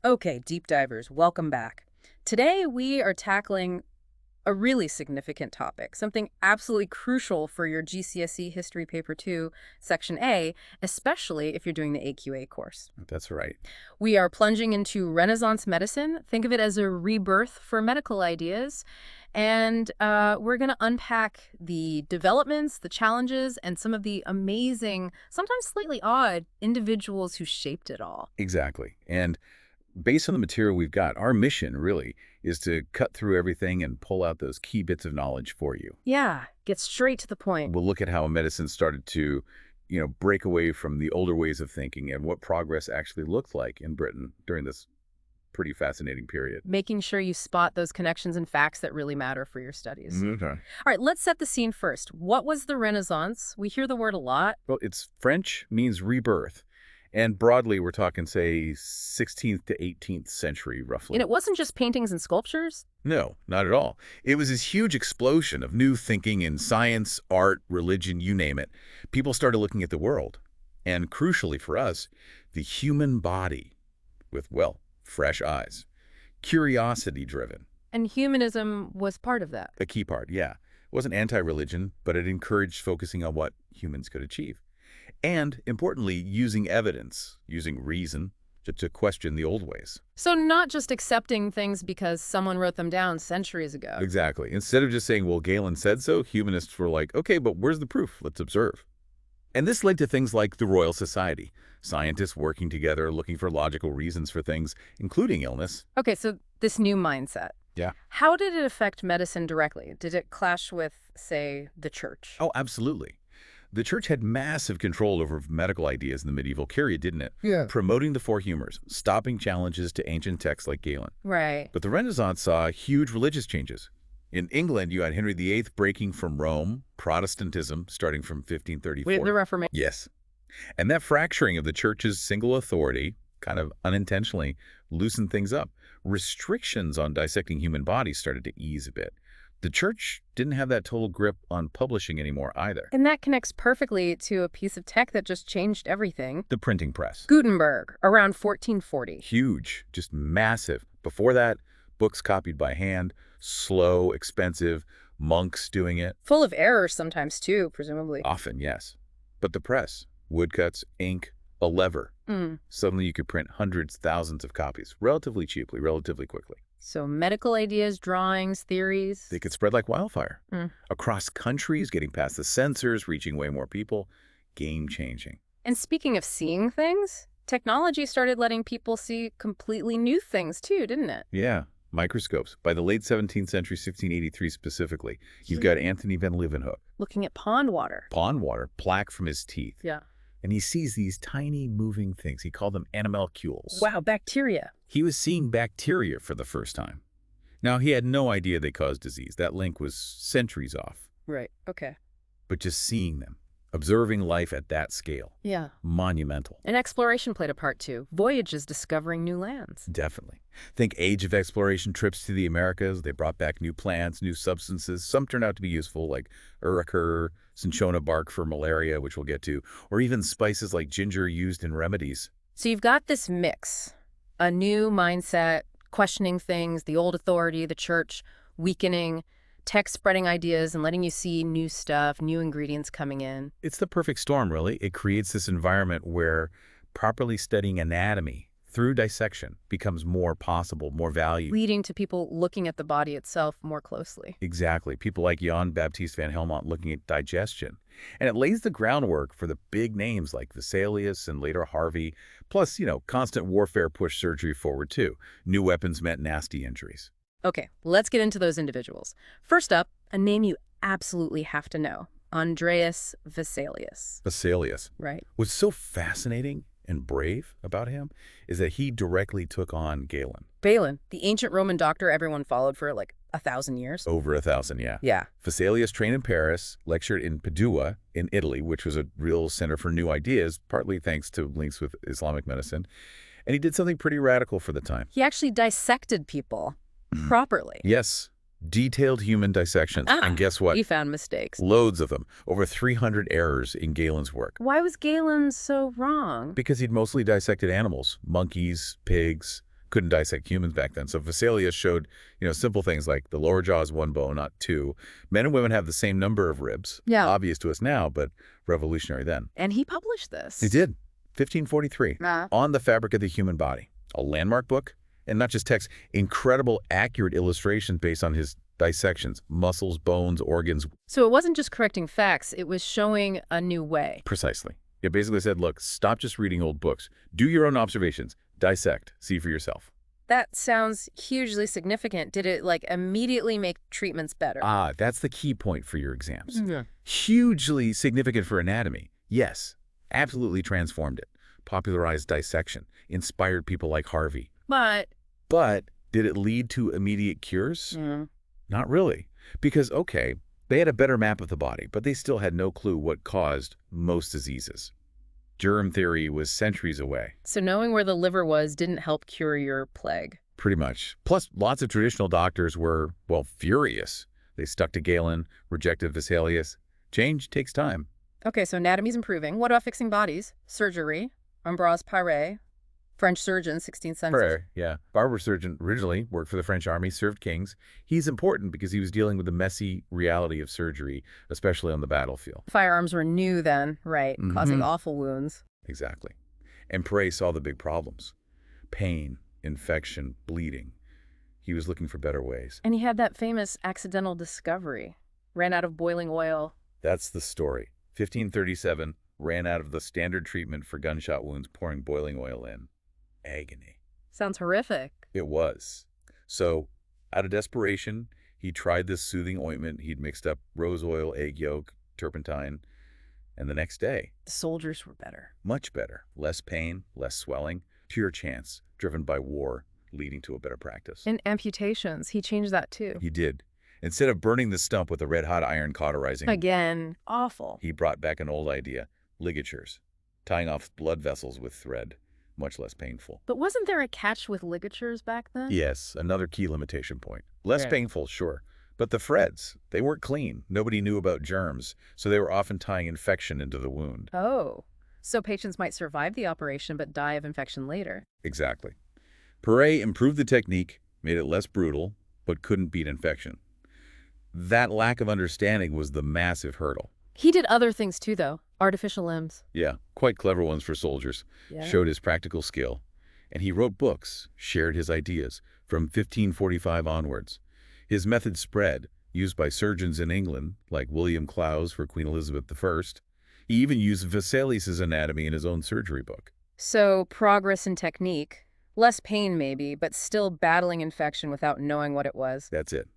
Okay, deep divers, welcome back. Today we are tackling a really significant topic, something absolutely crucial for your GCSE History Paper 2, Section A, especially if you're doing the AQA course. That's right. We are plunging into Renaissance medicine. Think of it as a rebirth for medical ideas. And we're going to unpack the developments, the challenges, and some of the amazing, sometimes slightly odd, individuals who shaped it all. Exactly. And based on the material we've got, our mission really is to cut through everything and pull out those key bits of knowledge for you. Yeah, get straight to the point. We'll look at how medicine started to, break away from the older ways of thinking and what progress actually looked like in Britain during this pretty fascinating period. Making sure you spot those connections and facts that really matter for your studies. Okay. All right, let's set the scene first. What was the Renaissance? We hear the word a lot. Well, it's French, means rebirth. And broadly, we're talking, say, 16th to 18th century, roughly. And it wasn't just paintings and sculptures. No, not at all. It was this huge explosion of new thinking in science, art, religion, you name it. People started looking at the world, and crucially for us, the human body with, well, fresh eyes. Curiosity-driven. And humanism was part of that. A key part, yeah. It wasn't anti-religion, but it encouraged focusing on what humans could achieve. And, importantly, using evidence, using reason, to question the old ways. So not just accepting things because someone wrote them down centuries ago. Exactly. Instead of just saying, well, Galen said so, humanists were like, okay, but where's the proof? Let's observe. And this led to things like the Royal Society, scientists working together, looking for logical reasons for things, including illness. Okay, so this new mindset. Yeah. How did it affect medicine directly? Did it clash with, say, the church? Oh, absolutely. The church had massive control over medical ideas in the medieval period, didn't it? Yeah. Promoting the four humors, stopping challenges to ancient texts like Galen. Right. But the Renaissance saw huge religious changes. In England, you had Henry VIII breaking from Rome, Protestantism starting from 1534. The Reformation. Yes. And that fracturing of the church's single authority, kind of unintentionally, loosened things up. Restrictions on dissecting human bodies started to ease a bit. The church didn't have that total grip on publishing anymore either. And that connects perfectly to a piece of tech that just changed everything. The printing press. Gutenberg, around 1440. Huge, just massive. Before that, books copied by hand, slow, expensive, monks doing it. Full of errors sometimes too, presumably. Often, yes. But the press, woodcuts, ink, a lever. Suddenly you could print hundreds, thousands of copies, relatively cheaply, relatively quickly. So medical ideas, drawings, theories. They could spread like wildfire. Across countries, getting past the censors, reaching way more people. Game-changing. And speaking of seeing things, technology started letting people see completely new things too, didn't it? Yeah, microscopes. By the late 17th century, 1683 specifically, you've got Anthony van Leeuwenhoek. Looking at pond water. Pond water, plaque from his teeth. Yeah. And he sees these tiny moving things. He called them animalcules. Wow, bacteria. He was seeing bacteria for the first time. Now, he had no idea they caused disease. That link was centuries off. Right, okay. But just seeing them, observing life at that scale. Yeah. Monumental. And exploration played a part too. Voyages discovering new lands. Definitely. Think age of exploration trips to the Americas. They brought back new plants, new substances. Some turned out to be useful, like uricur, cinchona bark for malaria, which we'll get to, or even spices like ginger used in remedies. So you've got this mix. A new mindset, questioning things, the old authority, the church, weakening, tech spreading ideas and letting you see new stuff, new ingredients coming in. It's the perfect storm, really. It creates this environment where properly studying anatomy through dissection becomes more possible, more valued. Leading to people looking at the body itself more closely. Exactly. People like Jan Baptist van Helmont looking at digestion. And it lays the groundwork for the big names like Vesalius and later Harvey. Plus, constant warfare pushed surgery forward too. New weapons meant nasty injuries. Okay, let's get into those individuals. First up, a name you absolutely have to know. Andreas Vesalius. Vesalius. Right. What's so fascinating and brave about him is that he directly took on Galen. Galen, the ancient Roman doctor everyone followed for like 1,000 years. Over 1,000, yeah. Yeah. Vesalius trained in Paris, lectured in Padua in Italy, which was a real center for new ideas, partly thanks to links with Islamic medicine. And he did something pretty radical for the time. He actually dissected people properly. Yes. Detailed human dissections. And guess what? He found mistakes. Loads of them. Over 300 errors in Galen's work. Why was Galen so wrong? Because he'd mostly dissected animals. Monkeys, pigs, couldn't dissect humans back then. So Vesalius showed, simple things like the lower jaw is one bone, not two. Men and women have the same number of ribs. Yeah. Obvious to us now, but revolutionary then. And he published this. He did. 1543. Ah. On the Fabric of the Human Body. A landmark book. And not just text, incredible, accurate illustrations based on his dissections, muscles, bones, organs. So it wasn't just correcting facts, it was showing a new way. Precisely. It basically said, look, stop just reading old books. Do your own observations. Dissect. See for yourself. That sounds hugely significant. Did it, immediately make treatments better? That's the key point for your exams. Yeah. Hugely significant for anatomy. Yes, absolutely transformed it. Popularized dissection. Inspired people like Harvey. But did it lead to immediate cures? Not really. Because, okay, they had a better map of the body, but they still had no clue what caused most diseases. Germ theory was centuries away. So knowing where the liver was didn't help cure your plague. Pretty much. Plus, lots of traditional doctors were, well, furious. They stuck to Galen, rejected Vesalius. Change takes time. Okay, so anatomy's improving. What about fixing bodies? Surgery? Ambroise Paré, French surgeon, 16th century. Paré, yeah. Barber surgeon, originally worked for the French army, served kings. He's important because he was dealing with the messy reality of surgery, especially on the battlefield. Firearms were new then, right, causing awful wounds. Exactly. And Paré saw the big problems. Pain, infection, bleeding. He was looking for better ways. And he had that famous accidental discovery. Ran out of boiling oil. That's the story. 1537, ran out of the standard treatment for gunshot wounds, pouring boiling oil in. Agony. Sounds horrific. It was. So, out of desperation, he tried this soothing ointment. He'd mixed up rose oil, egg yolk, turpentine, and the next day, The soldiers were better. much better. Less pain, less swelling, pure chance, driven by war, leading to a better practice. And amputations, he changed that too. He did. Instead of burning the stump with a red-hot iron cauterizing, Again, awful. he brought back an old idea, ligatures, tying off blood vessels with thread, much less painful. But wasn't there a catch with ligatures back then? Yes, another key limitation point. Less Right. painful, sure. But the threads, they weren't clean. Nobody knew about germs, so they were often tying infection into the wound. Oh, so patients might survive the operation but die of infection later. Exactly. Paré improved the technique, made it less brutal, but couldn't beat infection. That lack of understanding was the massive hurdle. He did other things too, though. Artificial limbs. Yeah, quite clever ones for soldiers. Yeah. Showed his practical skill. And he wrote books, shared his ideas, from 1545 onwards. His method spread, used by surgeons in England, like William Clowes for Queen Elizabeth I. He even used Vesalius' anatomy in his own surgery book. So progress in technique. Less pain maybe, but still battling infection without knowing what it was. That's it.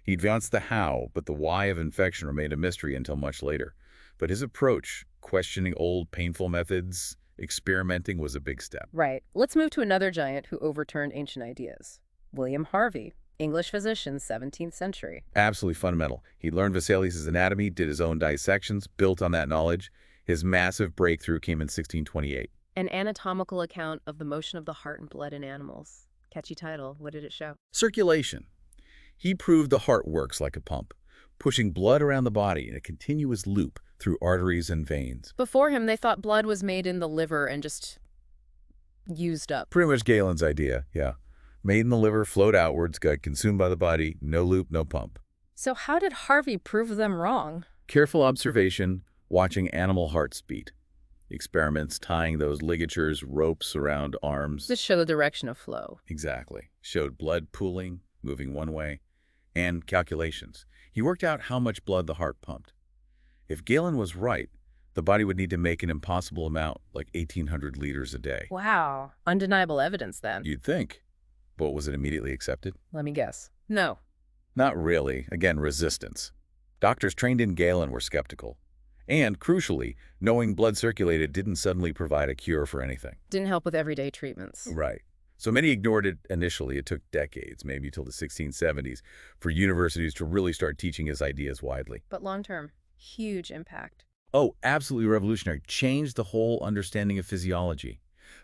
He advanced the how, but the why of infection remained a mystery until much later. But his approach, questioning old, painful methods, experimenting, was a big step. Right. Let's move to another giant who overturned ancient ideas. William Harvey, English physician, 17th century. Absolutely fundamental. He learned Vesalius' anatomy, did his own dissections, built on that knowledge. His massive breakthrough came in 1628. An anatomical account of the motion of the heart and blood in animals. Catchy title. What did it show? Circulation. He proved the heart works like a pump, pushing blood around the body in a continuous loop through arteries and veins. Before him, they thought blood was made in the liver and just used up. Pretty much Galen's idea, yeah. Made in the liver, flowed outwards, got consumed by the body, no loop, no pump. So how did Harvey prove them wrong? Careful observation, watching animal hearts beat. Experiments tying those ligatures, ropes around arms. This showed the direction of flow. Exactly. Showed blood pooling, moving one way, and calculations. He worked out how much blood the heart pumped. If Galen was right, the body would need to make an impossible amount, like 1,800 liters a day. Wow. Undeniable evidence then. You'd think. But was it immediately accepted? Let me guess. No. Not really. Again, resistance. Doctors trained in Galen were skeptical. And, crucially, knowing blood circulated didn't suddenly provide a cure for anything. Didn't help with everyday treatments. Right. So many ignored it initially. It took decades, maybe till the 1670s, for universities to really start teaching his ideas widely. But long-term, huge impact. Oh, absolutely revolutionary. Changed the whole understanding of physiology.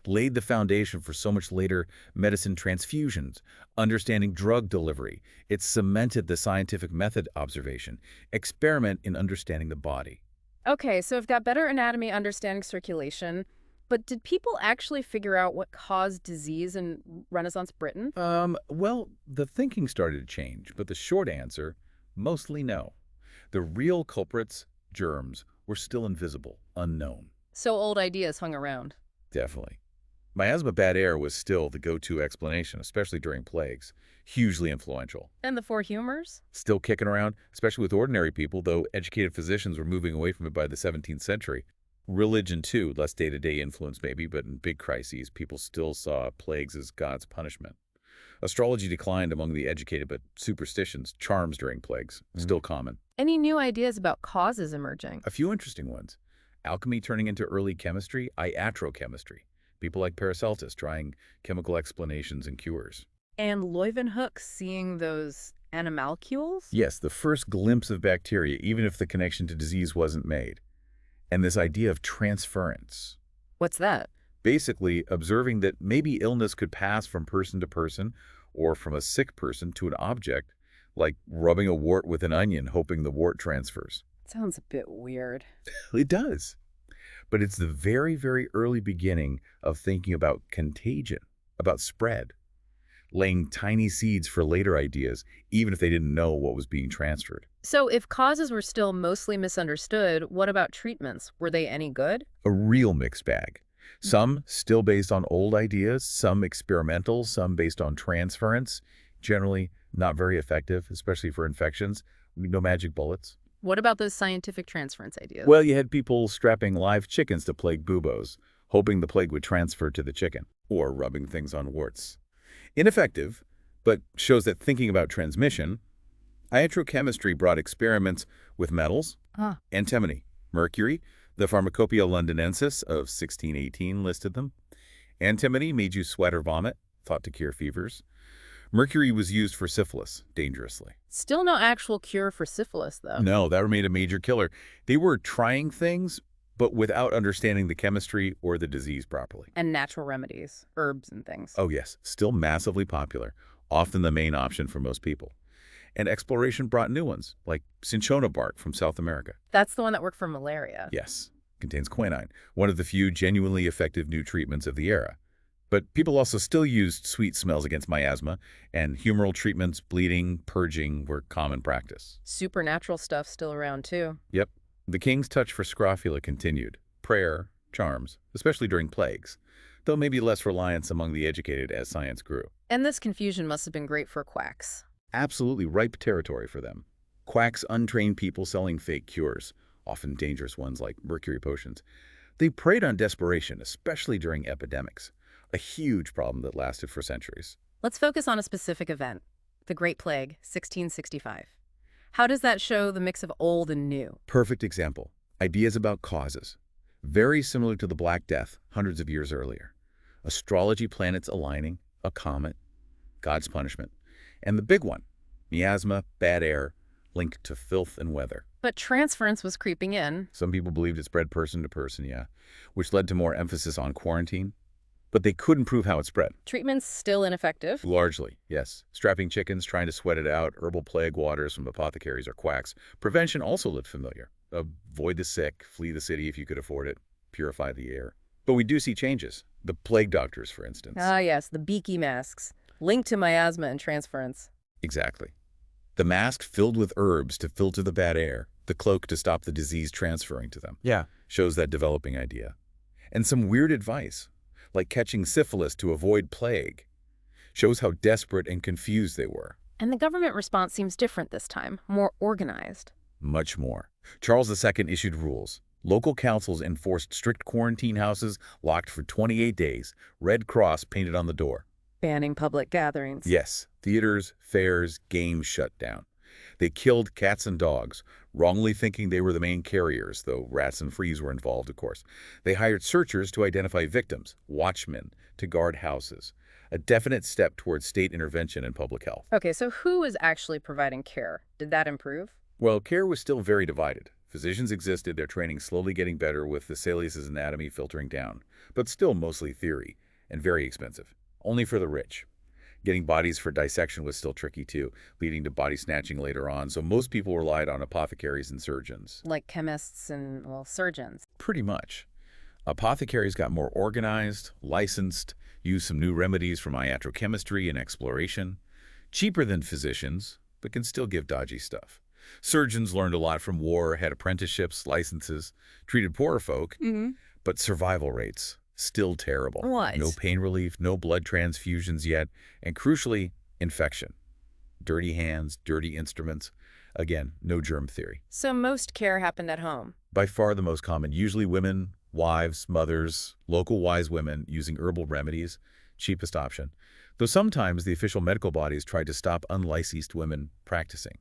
Laid the foundation for so much later medicine transfusions, understanding drug delivery. It cemented the scientific method observation, experiment in understanding the body. Okay, so we've got better anatomy, understanding circulation, But did people actually figure out what caused disease in Renaissance Britain? Well, the thinking started to change, but the short answer, mostly no. The real culprits, germs, were still invisible, unknown. So old ideas hung around. Definitely. Miasma bad air was still the go-to explanation, especially during plagues. Hugely influential. And the four humors? Still kicking around, especially with ordinary people, though educated physicians were moving away from it by the 17th century. Religion, too, less day-to-day influence maybe, but in big crises, people still saw plagues as God's punishment. Astrology declined among the educated, but superstitions, charms during plagues, still common. Any new ideas about causes emerging? A few interesting ones. Alchemy turning into early chemistry, iatrochemistry. People like Paracelsus trying chemical explanations and cures. And Leeuwenhoek seeing those animalcules? Yes, the first glimpse of bacteria, even if the connection to disease wasn't made. And this idea of transference. What's that? Basically, observing that maybe illness could pass from person to person or from a sick person to an object, like rubbing a wart with an onion, hoping the wart transfers. Sounds a bit weird. It does. But it's the very, very early beginning of thinking about contagion, about spread, laying tiny seeds for later ideas, even if they didn't know what was being transferred. So if causes were still mostly misunderstood, what about treatments? Were they any good? A real mixed bag. Some still based on old ideas, some experimental, some based on transference, generally not very effective, especially for infections. No magic bullets. What about those scientific transference ideas? Well, you had people strapping live chickens to plague buboes, hoping the plague would transfer to the chicken, or rubbing things on warts. Ineffective, but shows that thinking about transmission, iatrochemistry brought experiments with metals, antimony, mercury. The Pharmacopoeia Londinensis of 1618 listed them. Antimony made you sweat or vomit, thought to cure fevers. Mercury was used for syphilis, dangerously. Still no actual cure for syphilis, though. No, that remained a major killer. They were trying things, but without understanding the chemistry or the disease properly. And natural remedies, herbs and things. Oh yes, still massively popular, often the main option for most people. And exploration brought new ones, like cinchona bark from South America. That's the one that worked for malaria. Yes, contains quinine, one of the few genuinely effective new treatments of the era. But people also still used sweet smells against miasma, and humoral treatments, bleeding, purging were common practice. Supernatural stuff still around, too. Yep. The king's touch for scrofula continued. Prayer, charms, especially during plagues, though maybe less reliance among the educated as science grew. And this confusion must have been great for quacks. Absolutely ripe territory for them. Quacks, untrained people selling fake cures, often dangerous ones like mercury potions. They preyed on desperation, especially during epidemics, a huge problem that lasted for centuries. Let's focus on a specific event, the Great Plague, 1665. How does that show the mix of old and new? Perfect example. Ideas about causes. Very similar to the Black Death hundreds of years earlier. Astrology planets aligning, a comet, God's punishment. And the big one, miasma, bad air, linked to filth and weather. But transference was creeping in. Some people believed it spread person to person, yeah, which led to more emphasis on quarantine. But they couldn't prove how it spread. Treatment's still ineffective. Largely, yes. Strapping chickens, trying to sweat it out, herbal plague waters from apothecaries or quacks. Prevention also looked familiar. Avoid the sick, flee the city if you could afford it, purify the air. But we do see changes. The plague doctors, for instance. Ah, yes, the beaky masks, linked to miasma and transference. Exactly. The mask filled with herbs to filter the bad air, the cloak to stop the disease transferring to them. Yeah. Shows that developing idea. And some weird advice, like catching syphilis to avoid plague, shows how desperate and confused they were. And the government response seems different this time, more organized. Much more. Charles II issued rules. Local councils enforced strict quarantine houses locked for 28 days, Red Cross painted on the door. Banning public gatherings. Yes, theaters, fairs, games shut down. They killed cats and dogs, wrongly thinking they were the main carriers, though rats and fleas were involved, of course. They hired searchers to identify victims, watchmen to guard houses, a definite step towards state intervention in public health. Okay, so who was actually providing care? Did that improve? Well, care was still very divided. Physicians existed, their training slowly getting better with Vesalius' anatomy filtering down, but still mostly theory, and very expensive. Only for the rich. Getting bodies for dissection was still tricky too, leading to body snatching later on, so most people relied on apothecaries and surgeons. Like chemists and, well, surgeons. Pretty much. Apothecaries got more organized, licensed, used some new remedies from iatrochemistry and exploration. Cheaper than physicians, but can still give dodgy stuff. Surgeons learned a lot from war, had apprenticeships, licenses, treated poorer folk, but survival rates still terrible. What? No pain relief, no blood transfusions yet, and crucially, infection. Dirty hands, dirty instruments. Again, no germ theory. So most care happened at home. By far the most common, usually women, wives, mothers, local wise women using herbal remedies, cheapest option. Though sometimes the official medical bodies tried to stop unlicensed women practicing.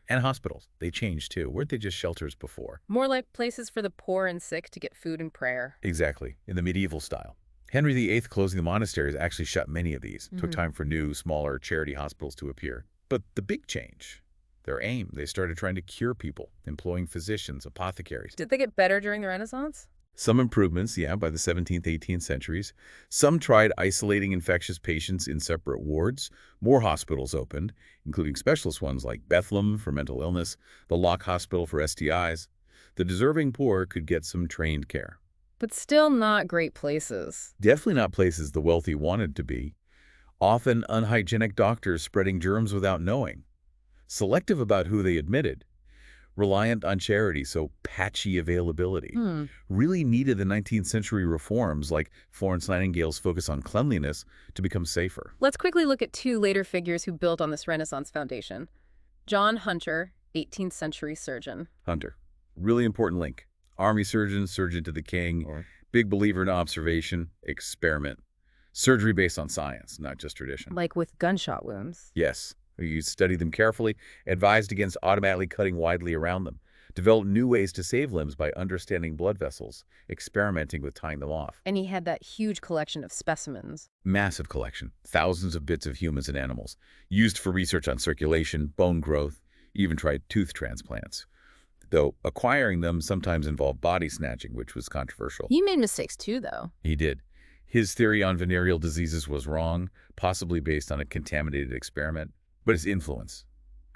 And hospitals, they changed too. Weren't they just shelters before? More like places for the poor and sick to get food and prayer. Exactly, in the medieval style. Henry VIII closing the monasteries actually shut many of these. Took time for new, smaller charity hospitals to appear. But the big change, their aim, they started trying to cure people, employing physicians, apothecaries. Did they get better during the Renaissance? Some improvements, yeah, by the 17th, 18th centuries. Some tried isolating infectious patients in separate wards. More hospitals opened, including specialist ones like Bethlehem for mental illness, the Locke Hospital for STIs. The deserving poor could get some trained care. But still not great places. Definitely not places the wealthy wanted to be. Often unhygienic doctors spreading germs without knowing. Selective about who they admitted. Reliant on charity, so patchy availability. Really needed the 19th century reforms like Florence Nightingale's focus on cleanliness to become safer. Let's quickly look at two later figures who built on this Renaissance foundation. John Hunter, 18th century surgeon. Hunter, really important link. Army surgeon, surgeon to the king, big believer in observation, experiment. Surgery based on science, not just tradition. Like with gunshot wounds. Yes. You study them carefully, advised against automatically cutting widely around them, developed new ways to save limbs by understanding blood vessels, experimenting with tying them off. And he had that huge collection of specimens. Massive collection, thousands of bits of humans and animals, used for research on circulation, bone growth, even tried tooth transplants. Though acquiring them sometimes involved body snatching, which was controversial. He made mistakes too, though. He did. His theory on venereal diseases was wrong, possibly based on a contaminated experiment. But his influence,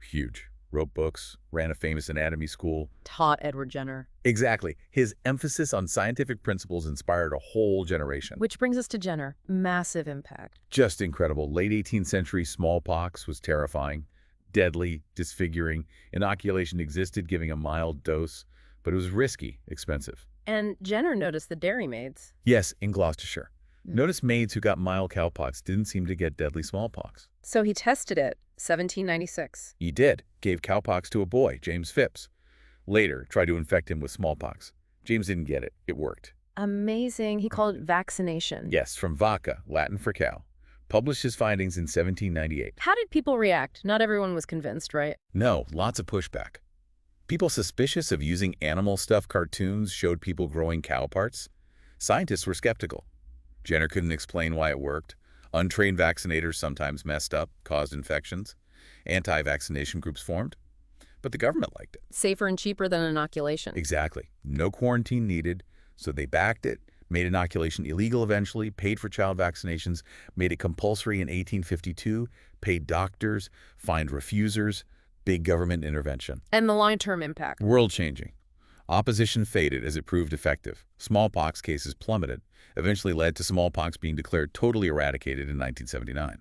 huge. Wrote books, ran a famous anatomy school. Taught Edward Jenner. Exactly. His emphasis on scientific principles inspired a whole generation. Which brings us to Jenner. Massive impact. Just incredible. Late 18th century smallpox was terrifying, deadly, disfiguring. Inoculation existed, giving a mild dose, but it was risky, expensive. And Jenner noticed the dairymaids. Yes, in Gloucestershire. Notice maids who got mild cowpox didn't seem to get deadly smallpox. So he tested it, 1796. He did. Gave cowpox to a boy, James Phipps. Later, tried to infect him with smallpox. James didn't get it. It worked. Amazing. He called it vaccination. Yes, from vacca, Latin for cow. Published his findings in 1798. How did people react? Not everyone was convinced, right? No, lots of pushback. People suspicious of using animal stuff cartoons showed people growing cow parts. Scientists were skeptical. Jenner couldn't explain why it worked. Untrained vaccinators sometimes messed up, caused infections. Anti-vaccination groups formed. But the government liked it. Safer and cheaper than inoculation. Exactly. No quarantine needed, so they backed it, made inoculation illegal eventually, paid for child vaccinations, made it compulsory in 1852, paid doctors, fined refusers, big government intervention. And the long-term impact. World-changing. Opposition faded as it proved effective. Smallpox cases plummeted, eventually led to smallpox being declared totally eradicated in 1979.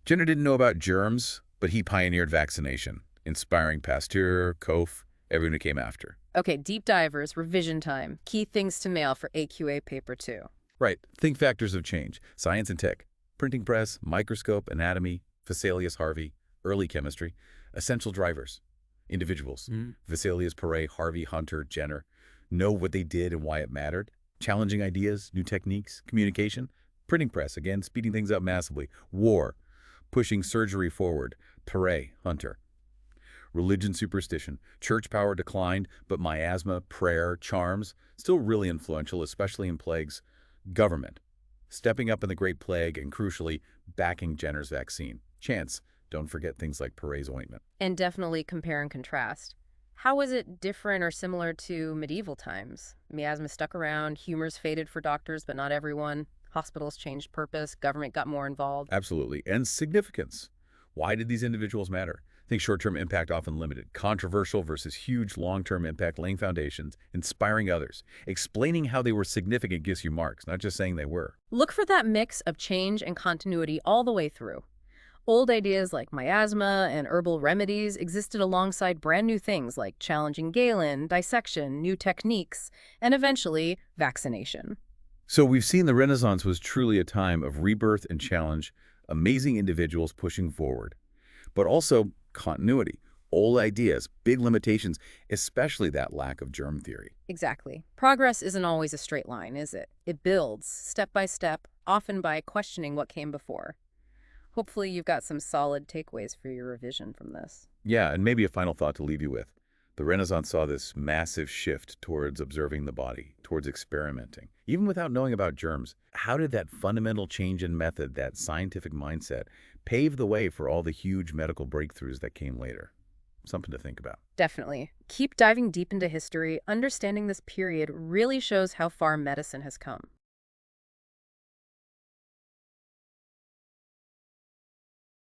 Jenner didn't know about germs, but he pioneered vaccination, inspiring Pasteur, Koch, everyone who came after. Okay, deep divers, revision time. Key things to nail for AQA paper 2. Right. Think factors of change. Science and tech. Printing press, microscope, anatomy, Vesalius, Harvey, early chemistry. Essential drivers. Individuals. Vesalius, Paré, Harvey, Hunter, Jenner. Know what they did and why it mattered. Challenging ideas, new techniques, communication. Printing press, again, speeding things up massively. War. Pushing surgery forward. Paré, Hunter. Religion, superstition. Church power declined, but miasma, prayer, charms, still really influential, especially in plagues. Government. Stepping up in the Great Plague and, crucially, backing Jenner's vaccine. Chance. Don't forget things like Paré's ointment. And definitely compare and contrast. How was it different or similar to medieval times? Miasma stuck around, humors faded for doctors, but not everyone. Hospitals changed purpose, government got more involved. Absolutely. And significance. Why did these individuals matter? think short-term impact often limited, controversial versus huge long-term impact, laying foundations, inspiring others. Explaining how they were significant gives you marks, not just saying they were. Look for that mix of change and continuity all the way through. Old ideas like miasma and herbal remedies existed alongside brand new things like challenging Galen, dissection, new techniques, and eventually vaccination. So we've seen the Renaissance was truly a time of rebirth and challenge, amazing individuals pushing forward, but also continuity, old ideas, big limitations, especially that lack of germ theory. Exactly. Progress isn't always a straight line, is it? It builds, step by step, often by questioning what came before. Hopefully you've got some solid takeaways for your revision from this. Yeah, and maybe a final thought to leave you with. The Renaissance saw this massive shift towards observing the body, towards experimenting. Even without knowing about germs, how did that fundamental change in method, that scientific mindset, pave the way for all the huge medical breakthroughs that came later? Something to think about. Definitely. Keep diving deep into history. Understanding this period really shows how far medicine has come.